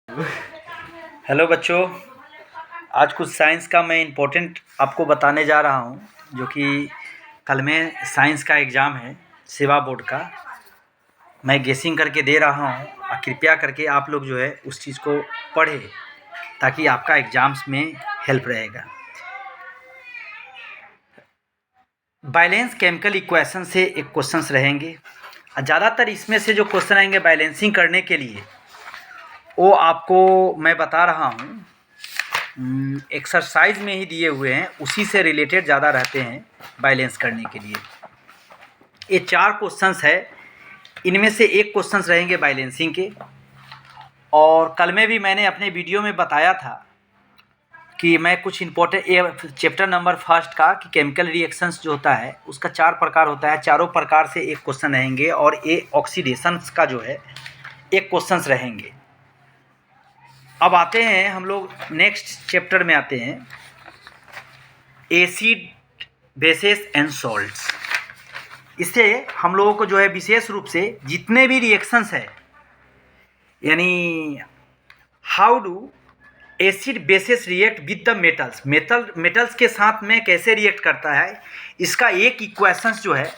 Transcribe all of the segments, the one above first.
Hello बच्चों, आज कुछ साइंस का मैं इम्पोर्टेंट आपको बताने जा रहा हूँ, जो कि कल में साइंस का एग्ज़ाम है सेवा बोर्ड का। मैं गेसिंग करके दे रहा हूँ और कृपया करके आप लोग जो है उस चीज़ को पढ़ें ताकि आपका एग्ज़ाम्स में हेल्प रहेगा। बैलेंस केमिकल इक्वेशन से एक क्वेश्चंस रहेंगे। ज़्यादातर इसमें से जो क्वेश्चन आएंगे बैलेंसिंग करने के लिए, वो आपको मैं बता रहा हूँ एक्सरसाइज में ही दिए हुए हैं, उसी से रिलेटेड ज़्यादा रहते हैं बैलेंस करने के लिए। ये 4 क्वेश्चंस है, इनमें से एक क्वेश्चंस रहेंगे बैलेंसिंग के। और कल में भी मैंने अपने वीडियो में बताया था कि मैं कुछ इम्पोर्टेंट चैप्टर नंबर 1 का कि केमिकल रिएक्शंस जो होता है उसका 4 प्रकार होता है। चारों प्रकार से एक क्वेश्चन रहेंगे और ये ऑक्सीडेशंस का जो है एक क्वेश्चंस रहेंगे। अब आते हैं हम लोग नेक्स्ट चैप्टर में आते हैं, एसिड बेसेस एंड सॉल्ट्स। इससे हम लोगों को जो है विशेष रूप से जितने भी रिएक्शंस है, यानी how do acid bases react with the metals के साथ में कैसे रिएक्ट करता है, इसका एक इक्वेशंस जो है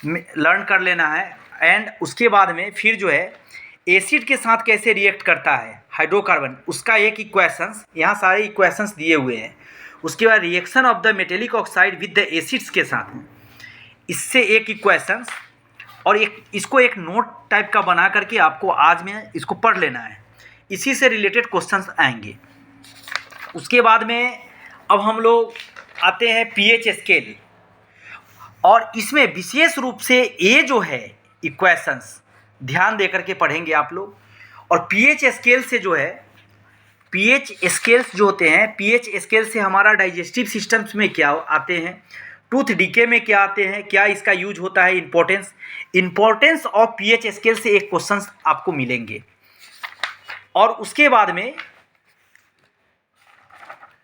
लर्न कर लेना है। एंड उसके बाद में फिर जो है एसिड के साथ कैसे रिएक्ट करता है हाइड्रोकार्बन, उसका एक इक्वेशंस, यहाँ सारे इक्वेशंस दिए हुए हैं। उसके बाद reaction of the metallic oxide with the acids के साथ में, इससे एक इक्वेशंस, और इसको एक नोट टाइप का बना करके आपको आज में इसको पढ़ लेना है। इसी से रिलेटेड क्वेश्चंस आएंगे। उसके बाद में अब हम लोग आते हैं पीएच स्केल, और इसमें विशेष रूप से ये जो है इक्वेशंस ध्यान दे करके पढ़ेंगे आप लोग। और पीएच स्केल से जो है, पीएच स्केल्स जो होते हैं, पीएच स्केल से हमारा डाइजेस्टिव सिस्टम्स में क्या आते हैं, टूथ डीके में क्या आते हैं, क्या इसका यूज होता है, इंपॉर्टेंस ऑफ पीएच स्केल से एक क्वेश्चन आपको मिलेंगे। और उसके बाद में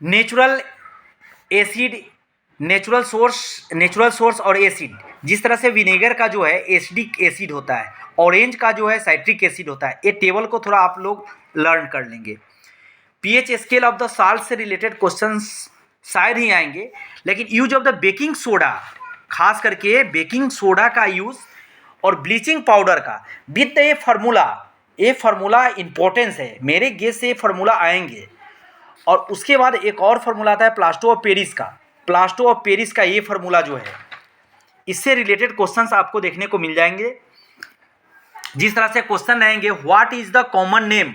नेचुरल एसिड, नेचुरल सोर्स और एसिड, जिस तरह से विनेगर का जो है एसिडिक एसिड होता है, ऑरेंज का जो है साइट्रिक एसिड होता है। ये टेबल को थोड़ा आप लोग लर्न कर लेंगे। PH scale of the salt से रिलेटेड क्वेश्चंस शायद ही आएंगे, लेकिन use of the baking soda, खास करके बेकिंग सोडा का यूज और ब्लीचिंग पाउडर का विद ये फार्मूला इंपॉर्टेंस है, मेरे गेस से ये फार्मूला आएंगे। और उसके बाद एक और फार्मूला आता है प्लास्टर ऑफ पेरिस का ये फार्मूला जो है, इससे रिलेटेड क्वेश्चंस आपको देखने को मिल जाएंगे। जिस तरह से क्वेश्चन रहेंगे, what is the common name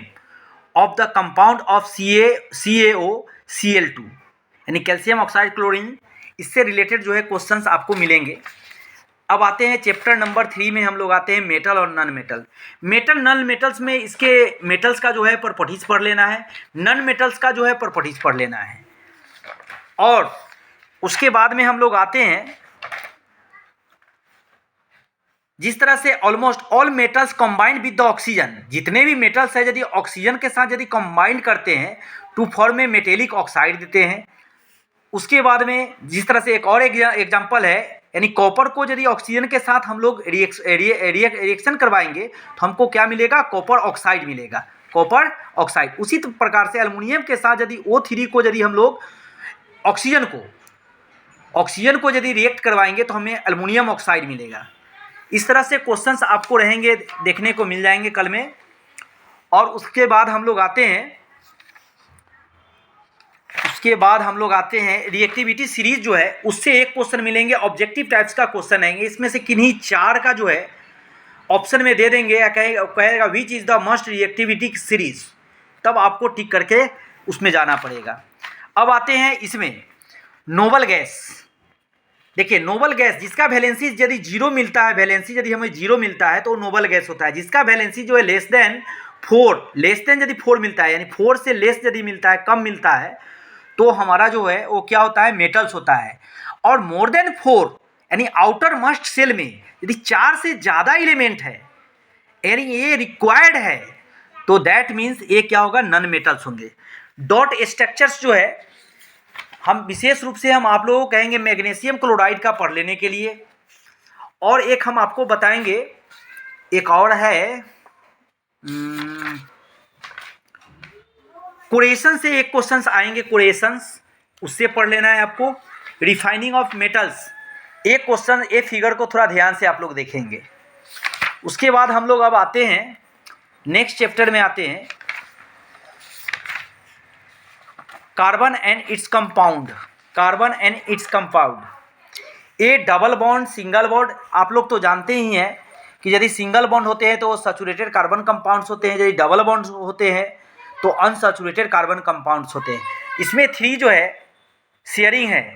of the compound of CaOCl2, यानी कैल्शियम ऑक्साइड क्लोरीन, इससे रिलेटेड जो है क्वेश्चंस आपको मिलेंगे। अब आते हैं चैप्टर नंबर 3 में, हम लोग आते हैं मेटल और नॉन मेटल्स में इसके मेटल्स का जो है प्रॉपर्टीज पढ़ लेना है, नॉन मेटल्स का जो है प्रॉपर्टीज पढ़ लेना है। और उसके बाद में हम लोग आते हैं, जिस तरह से almost all metals combined with the oxygen, जितने भी मेटल्स है यदि ऑक्सीजन के साथ यदि कंबाइंड करते हैं टू फॉर्म में मेटेलिक ऑक्साइड देते हैं। उसके बाद में जिस तरह से एक और एग्जांपल है, यानी कॉपर को यदि ऑक्सीजन के साथ हम लोग रिएक्शन करवाएंगे तो हमको क्या मिलेगा, कॉपर ऑक्साइड मिलेगा, कॉपर ऑक्साइड। उसी प्रकार से एल्युमिनियम के साथ यदि O3 को यदि हम लोग ऑक्सीजन को यदि रिएक्ट करवाएंगे तो हमें एल्युमिनियम ऑक्साइड मिलेगा। इस तरह से क्वेश्चंस आपको रहेंगे, देखने को मिल जाएंगे कल में। और उसके बाद हम लोग आते हैं रिएक्टिविटी सीरीज जो है, उससे एक क्वेश्चन मिलेंगे, ऑब्जेक्टिव टाइप्स का क्वेश्चन आएंगे। इसमें से किन्हीं 4 का जो है ऑप्शन में दे देंगे, या कहेगा which is the must reactivity series, तब आपको टिक करके उसमें जाना पड़ेगा। अब आते हैं इसमें नोबल गैस। देखिए नोबल गैस जिसका वैलेंसी यदि 0 मिलता है, वैलेंसी यदि हमें 0 मिलता है तो वो नोबल गैस होता है। जिसका वैलेंसी जो है लेस देन 4 यदि 4 मिलता है, यानी 4 से लेस यदि मिलता है, कम मिलता है, तो हमारा जो है वो क्या होता है, मेटल्स होता है। और मोर देन 4 यानी आउटर मस्ट सेल में यदि 4 से ज़्यादा एलिमेंट है, यानी ये रिक्वायर्ड है, तो दैट मीन्स ये क्या होगा, नॉन मेटल्स होंगे। डॉट स्ट्रक्चर्स जो है, हम विशेष रूप से हम आप लोगों को कहेंगे मैग्नीशियम क्लोराइड का पढ़ लेने के लिए। और एक हम आपको बताएंगे, एक और है कोरेशन से एक क्वेश्चन आएंगे, कोरेशंस, उससे पढ़ लेना है आपको। रिफाइनिंग ऑफ मेटल्स, एक क्वेश्चन, एक फिगर को थोड़ा ध्यान से आप लोग देखेंगे। उसके बाद हम लोग अब आते हैं नेक्स्ट चैप्टर में, आते हैं carbon and its compound. Carbon and its compound, A double bond, single bond, आप लोग तो जानते ही हैं कि यदि सिंगल बॉन्ड होते हैं तो सैचुरेटेड कार्बन कंपाउंड्स होते हैं, यदि डबल बॉन्ड होते हैं तो अनसैचुरेटेड कार्बन कंपाउंड्स होते हैं। इसमें 3 जो है शेयरिंग है,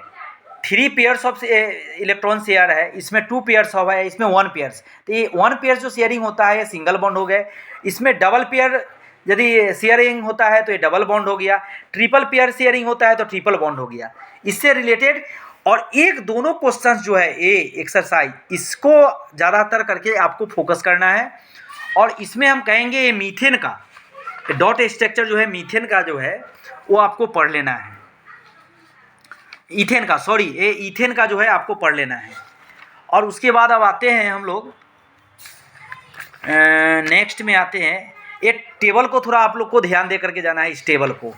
3 पेयर्स ऑफ इलेक्ट्रॉन शेयर है, इसमें 2 पेयर्स ऑफ है, इसमें 1 पेयर्स। तो ये 1 पेयर जो शेयरिंग होता है ये सिंगल बॉन्ड हो गए। इसमें डबल पेयर यदि शेयरिंग होता है तो ये डबल बॉन्ड हो गया, ट्रिपल पेयर शेयरिंग होता है तो ट्रिपल बॉन्ड हो गया, इससे रिलेटेड। और एक दोनों क्वेश्चंस जो है ए एक्सरसाइज, इसको ज़्यादातर करके आपको फोकस करना है। और इसमें हम कहेंगे ये मीथेन का डॉट स्ट्रक्चर जो है, मीथेन का जो है वो आपको पढ़ लेना है। इथेन का, सॉरी, ये इथेन का जो है आपको पढ़ लेना है। और उसके बाद अब आते हैं हम लोग नेक्स्ट में आते हैं, एक टेबल को थोड़ा आप लोग को ध्यान दे करके जाना है, इस टेबल को।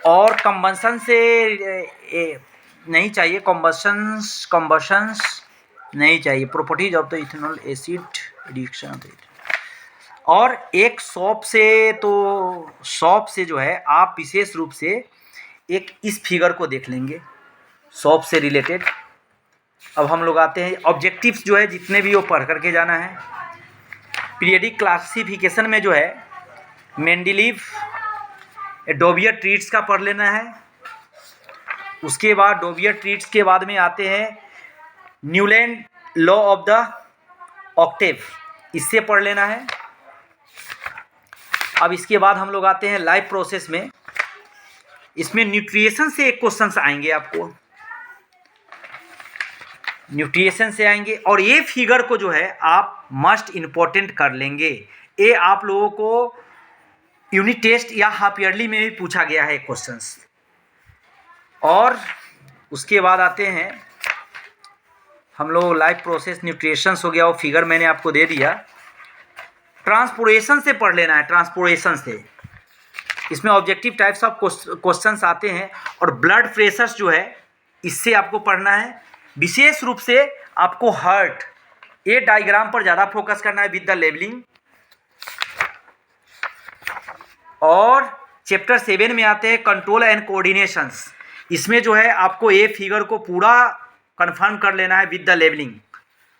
और कंबंशन से नहीं चाहिए, कंबशंस नहीं चाहिए, properties of the ethanol acid reaction of the. और एक शॉप से, तो शॉप से जो है आप विशेष रूप से एक इस फिगर को देख लेंगे, शॉप से रिलेटेड। अब हम लोग आते हैं ऑब्जेक्टिव्स जो है जितने भी वो पढ़ करके जाना है। पीरियडिक क्लासिफिकेशन में जो है मेंडलीव डोबियर ट्रीट्स का पढ़ लेना है। उसके बाद डोबियर ट्रीट्स के बाद में आते हैं Newland law of the octave, इससे पढ़ लेना है। अब इसके बाद हम लोग आते हैं लाइफ प्रोसेस में, इसमें न्यूट्रिएशन से एक क्वेश्चन आएंगे आपको, न्यूट्रिएशन से आएंगे। और ये फिगर को जो है आप मस्ट इम्पोर्टेंट कर लेंगे, ये आप लोगों को यूनिट टेस्ट या हाफ ईयरली में भी पूछा गया है क्वेश्चंस। और उसके बाद आते हैं हम लोग लाइफ प्रोसेस, न्यूट्रिशंस हो गया, वो फिगर मैंने आपको दे दिया। ट्रांसपोर्टेशन से पढ़ लेना है, ट्रांसपोर्टेशन से इसमें ऑब्जेक्टिव टाइप्स ऑफ क्वेश्चंस आते हैं। और ब्लड प्रेशर्स जो है इससे आपको पढ़ना है, विशेष रूप से आपको हार्ट, ये डायग्राम पर ज़्यादा फोकस करना है विद द लेवलिंग। और चैप्टर 7 में आते हैं कंट्रोल एंड कोऑर्डिनेशंस, इसमें जो है आपको ये फिगर को पूरा कंफर्म कर लेना है with the levelling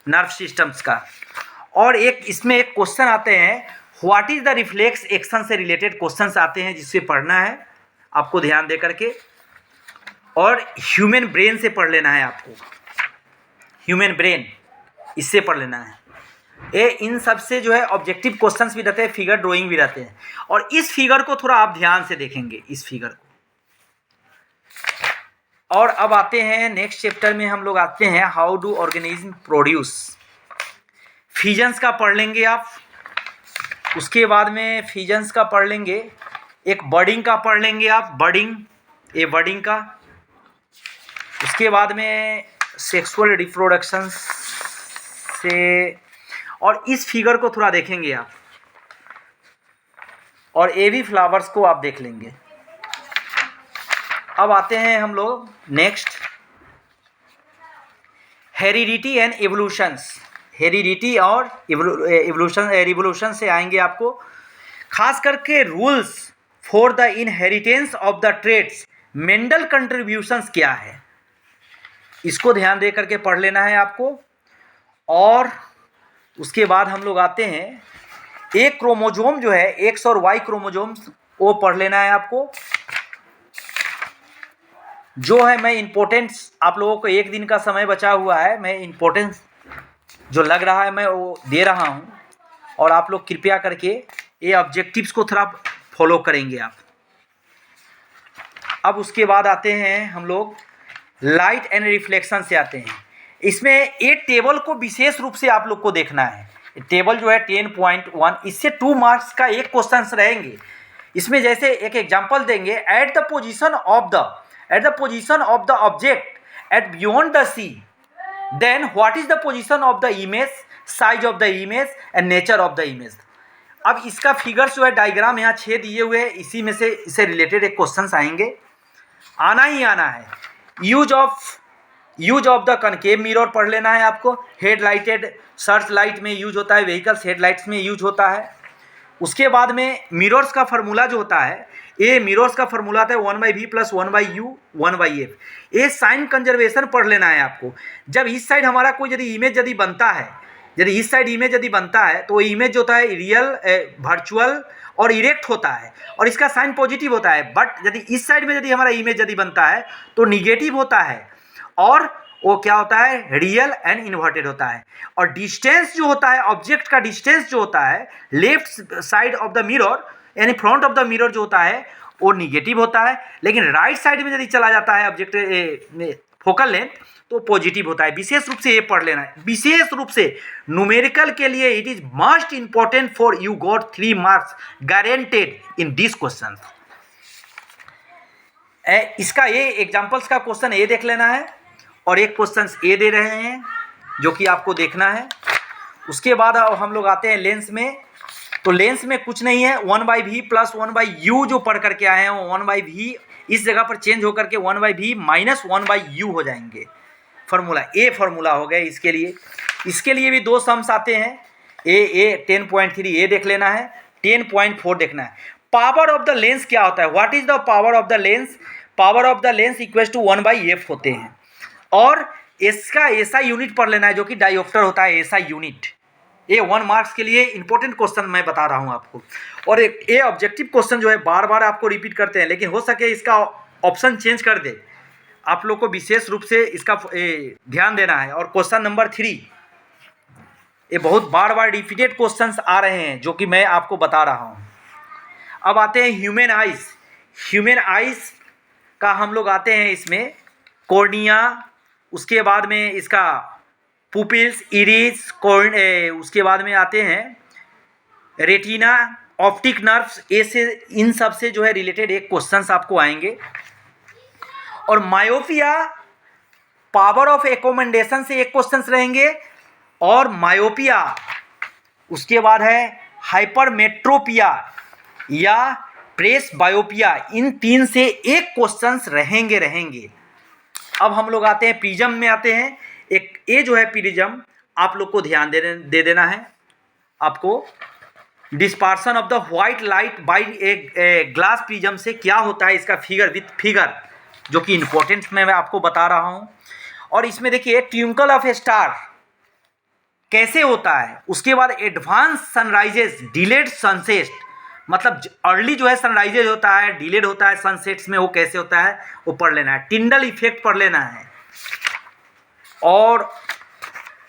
nerve systems का। और एक इसमें एक क्वेश्चन आते हैं what is the reflex action से रिलेटेड क्वेश्चंस आते हैं, जिससे पढ़ना है आपको ध्यान दे करके। और ह्यूमन ब्रेन से पढ़ लेना है आपको, ह्यूमन ब्रेन, इससे पढ़ लेना है। ये इन सब से जो है ऑब्जेक्टिव क्वेश्चंस भी रहते हैं, फिगर ड्राइंग भी रहते हैं। और इस फिगर को थोड़ा आप ध्यान से देखेंगे, इस फिगर को। और अब आते हैं नेक्स्ट चैप्टर में, हम लोग आते हैं हाउ डू ऑर्गेनिज्म प्रोड्यूस, फिजन्स का पढ़ लेंगे आप। उसके बाद में फिजन्स का पढ़ लेंगे, एक बर्डिंग का पढ़ लेंगे आप, बर्डिंग, ये बर्डिंग का। उसके बाद में सेक्सुअल रिप्रोडक्शन से, और इस फिगर को थोड़ा देखेंगे आप। और एवी फ्लावर्स को आप देख लेंगे। अब आते हैं हम लोग next heredity and evolutions, heredity और रिवोल्यूशन से आएंगे आपको। खास करके rules for the inheritance of the trades, Mendel contributions क्या है, इसको ध्यान दे करके पढ़ लेना है आपको। और उसके बाद हम लोग आते हैं एक क्रोमोजोम जो है, एक्स और वाई क्रोमोजोम्स, वो पढ़ लेना है आपको। जो है मैं इम्पोर्टेंस, आप लोगों को एक दिन का समय बचा हुआ है, मैं इम्पोर्टेंस जो लग रहा है मैं वो दे रहा हूँ। और आप लोग कृपया करके ये ऑब्जेक्टिव्स को थोड़ा फॉलो करेंगे आप। अब उसके बाद आते हैं हम लोग लाइट एंड रिफ्लेक्शन से आते हैं। इसमें एक टेबल को विशेष रूप से आप लोग को देखना है। टेबल जो है 10.1, इससे 2 मार्क्स का एक क्वेश्चन रहेंगे। इसमें जैसे एक एग्जांपल देंगे, at the position of the object at beyond the C, then what is the position of the image, size of the image and nature of the image. अब इसका फिगर्स जो है डायग्राम यहाँ 6 दिए हुए हैं, इसी में से इससे रिलेटेड एक क्वेश्चंस आएंगे, आना ही आना है। Use of the concave mirror पढ़ लेना है आपको। हेडलाइटेड सर्च लाइट में यूज होता है, व्हीकल्स हेडलाइट्स में यूज होता है। उसके बाद में मिरर्स का फार्मूला जो होता है, ये मिरर्स का फार्मूला आता है 1/v + 1/u 1/f। ये साइन कंजर्वेशन पढ़ लेना है आपको। जब इस साइड हमारा कोई यदि इमेज यदि बनता है, यदि इस साइड इमेज यदि बनता है तो इमेज जो होता है रियल, वर्चुअल और इरेक्ट होता है और इसका साइन पॉजिटिव होता है। बट यदि इस साइड में यदि हमारा इमेज यदि बनता है तो निगेटिव होता है और वो क्या होता है, रियल एंड इन्वर्टेड होता है। और डिस्टेंस जो होता है, ऑब्जेक्ट का डिस्टेंस जो होता है left side of the mirror यानी फ्रंट ऑफ द मिरर जो होता है वो निगेटिव होता है, लेकिन राइट साइड में यदि चला जाता है ऑब्जेक्ट फोकल लेंथ तो पॉजिटिव होता है। विशेष रूप से ये पढ़ लेना है, विशेष रूप से न्यूमेरिकल के लिए it is must important for you got 3 marks guaranteed in this question. इसका ये एग्जांपल्स का क्वेश्चन ए देख लेना है और एक क्वेश्चन ए दे रहे हैं जो कि आपको देखना है। उसके बाद हम लोग आते हैं लेंस में। तो लेंस में कुछ नहीं है, 1/v + 1/u जो पढ़ करके आए हैं वो 1/v इस जगह पर चेंज होकर के 1/v - 1/u हो जाएंगे। फार्मूला ए फार्मूला हो गए इसके लिए। इसके लिए भी 2 सम्स आते हैं। ए 10.3 ए देख लेना है, 10.4 देखना है। पावर ऑफ द लेंस क्या होता है, what is the power of the lens? Power of the lens equals to 1/f होते हैं। और इसका ऐसा यूनिट पढ़ लेना है जो कि डायोप्टर होता है, ऐसा यूनिट। ये 1 मार्क्स के लिए इंपॉर्टेंट क्वेश्चन मैं बता रहा हूँ आपको। और एक ये ऑब्जेक्टिव क्वेश्चन जो है बार बार आपको रिपीट करते हैं, लेकिन हो सके इसका ऑप्शन चेंज कर दे। आप लोग को विशेष रूप से इसका ध्यान देना है। और क्वेश्चन नंबर 3, ये बहुत बार बार रिपीटेड क्वेश्चंस आ रहे हैं जो कि मैं आपको बता रहा हूँ। अब आते हैं ह्यूमन आइज। ह्यूमन आइज का हम लोग आते हैं इसमें कॉर्निया, उसके बाद में इसका पुपिल्स, इरिस, उसके बाद में आते हैं रेटिना, ऑप्टिक नर्व्स। ऐसे इन सब से जो है रिलेटेड एक क्वेश्चंस आपको आएंगे। और मायोपिया, पावर ऑफ एकोमेंडेशन से एक क्वेश्चंस रहेंगे। और मायोपिया, उसके बाद है हाइपरमेट्रोपिया या प्रेस बायोपिया। इन 3 से एक क्वेश्चंस रहेंगे। अब हम लोग आते हैं प्रिज्म में आते हैं। एक ये जो है प्रिज्म, आप लोग को ध्यान दे देना है आपको। Dispersion of the white light by a glass prism से क्या होता है, इसका फिगर विथ फिगर जो कि इंपॉर्टेंट मैं आपको बता रहा हूं। और इसमें देखिए ट्विंकल ऑफ ए स्टार कैसे होता है। उसके बाद एडवांस सनराइजेस, डिलेड सनसेट, मतलब अर्ली जो है सनराइजेज होता है, डिलेड होता है सनसेट्स में, वो कैसे होता है वो पढ़ लेना है। टिंडल इफेक्ट पढ़ लेना है। और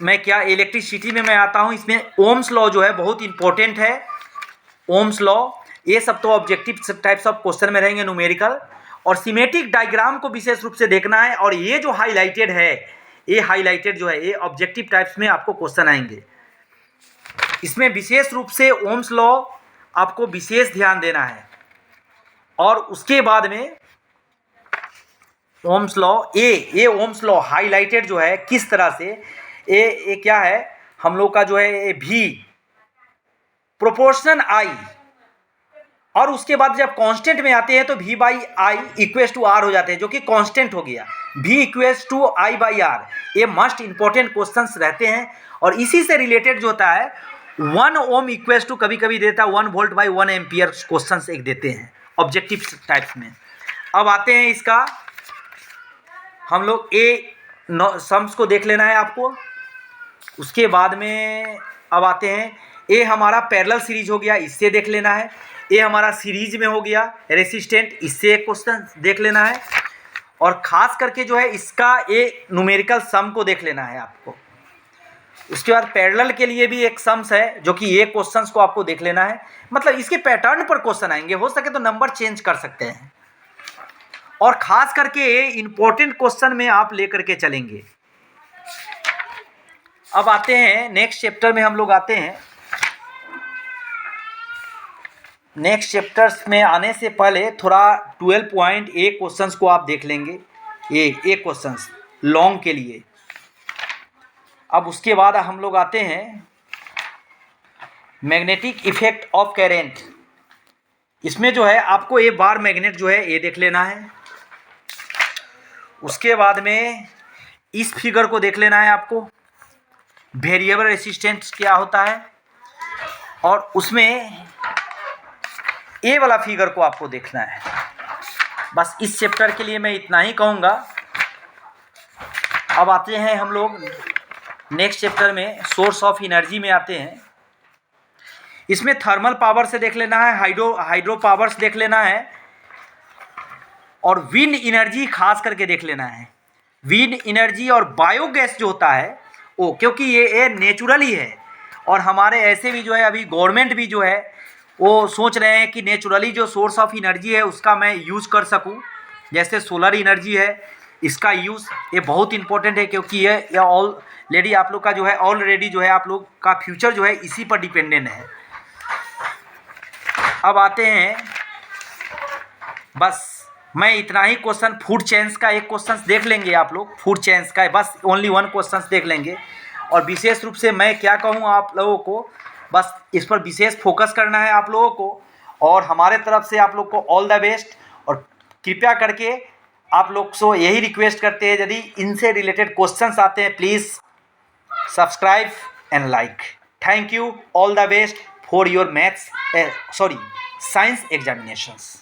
मैं क्या इलेक्ट्रिसिटी में मैं आता हूँ, इसमें ओम्स लॉ जो है बहुत इंपॉर्टेंट है। ओम्स लॉ, ये सब तो ऑब्जेक्टिव टाइप्स ऑफ क्वेश्चन में रहेंगे न्यूमेरिकल। और सिमेट्रिक डायग्राम को विशेष रूप से देखना है। और ये जो हाईलाइटेड है, ये हाईलाइटेड जो है ये ऑब्जेक्टिव टाइप्स में आपको क्वेश्चन आएंगे। इसमें विशेष रूप से ओम्स लॉ आपको विशेष ध्यान देना है। और उसके बाद में ओम्स लॉ, ये ओम्स लॉ हाईलाइटेड जो है किस तरह से, ये क्या है हम लोग का जो है ये भी प्रोपोर्शन आई। और उसके बाद जब कांस्टेंट में आते हैं तो v/i इक्वल्स टू r हो जाते हैं, जो कि कांस्टेंट हो गया। v इक्वल्स टू i/r, ये मस्ट इंपॉर्टेंट क्वेश्चंस रहते हैं। और इसी से रिलेटेड जो होता है 1 ओम इक्वल्स टू कभी कभी देता है 1 वोल्ट बाई 1 एम्पियर क्वेश्चंस एक देते हैं ऑब्जेक्टिव टाइप्स में। अब आते हैं इसका, हम लोग ए सम्स को देख लेना है आपको। उसके बाद में अब आते हैं, ए हमारा पैरेलल सीरीज हो गया, इससे देख लेना है। ए हमारा सीरीज में हो गया रेसिस्टेंट, इससे एक क्वेश्चन देख लेना है। और खास करके जो है इसका ए न्यूमेरिकल सम को देख लेना है आपको। उसके बाद पैरेलल के लिए भी एक सम्स है जो कि ये क्वेश्चंस को आपको देख लेना है। मतलब इसके पैटर्न पर क्वेश्चन आएंगे, हो सके तो नंबर चेंज कर सकते हैं। और खास करके इंपॉर्टेंट क्वेश्चन में आप लेकर के चलेंगे। अब आते हैं नेक्स्ट चैप्टर में, हम लोग आते हैं नेक्स्ट चैप्टर्स में। आने से पहले थोड़ा 12.1 क्वेश्चंस को आप देख लेंगे, ये क्वेश्चंस लॉन्ग के लिए। अब उसके बाद हम लोग आते हैं मैग्नेटिक इफेक्ट ऑफ करेंट, इसमें जो है आपको ये बार मैग्नेट जो है ये देख लेना है। उसके बाद में इस फिगर को देख लेना है आपको, वेरिएबल रेसिस्टेंस क्या होता है, और उसमें ए वाला फिगर को आपको देखना है। बस इस चैप्टर के लिए मैं इतना ही कहूँगा। अब आते हैं हम लोग नेक्स्ट चैप्टर में, सोर्स ऑफ एनर्जी में आते हैं। इसमें थर्मल पावर से देख लेना है, हाइड्रो पावर्स देख लेना है, और विंड एनर्जी खास करके देख लेना है। विंड एनर्जी और बायोगैस जो होता है वो, क्योंकि ये नेचुरल ही है, और हमारे ऐसे भी जो है अभी गवर्नमेंट भी जो है वो सोच रहे हैं कि नेचुरली जो सोर्स ऑफ एनर्जी है उसका मैं यूज़ कर सकूं। जैसे सोलर एनर्जी है, इसका यूज़ ये बहुत इंपॉर्टेंट है, क्योंकि ये ऑलरेडी आप लोग का जो है ऑलरेडी जो है आप लोग का फ्यूचर जो है इसी पर डिपेंडेंट है। अब आते हैं, बस मैं इतना ही क्वेश्चन, फूड चेन्स का एक क्वेश्चन देख लेंगे आप लोग, फूड चेन्स का बस ओनली वन क्वेश्चन देख लेंगे। और विशेष रूप से मैं क्या कहूँ आप लोगों को, बस इस पर विशेष फोकस करना है आप लोगों को। और हमारे तरफ से आप लोग को ऑल द बेस्ट, और कृपया करके आप लोग से यही रिक्वेस्ट करते हैं, यदि इनसे रिलेटेड क्वेश्चंस आते हैं please subscribe and like. Thank you, all the best for your maths science examinations.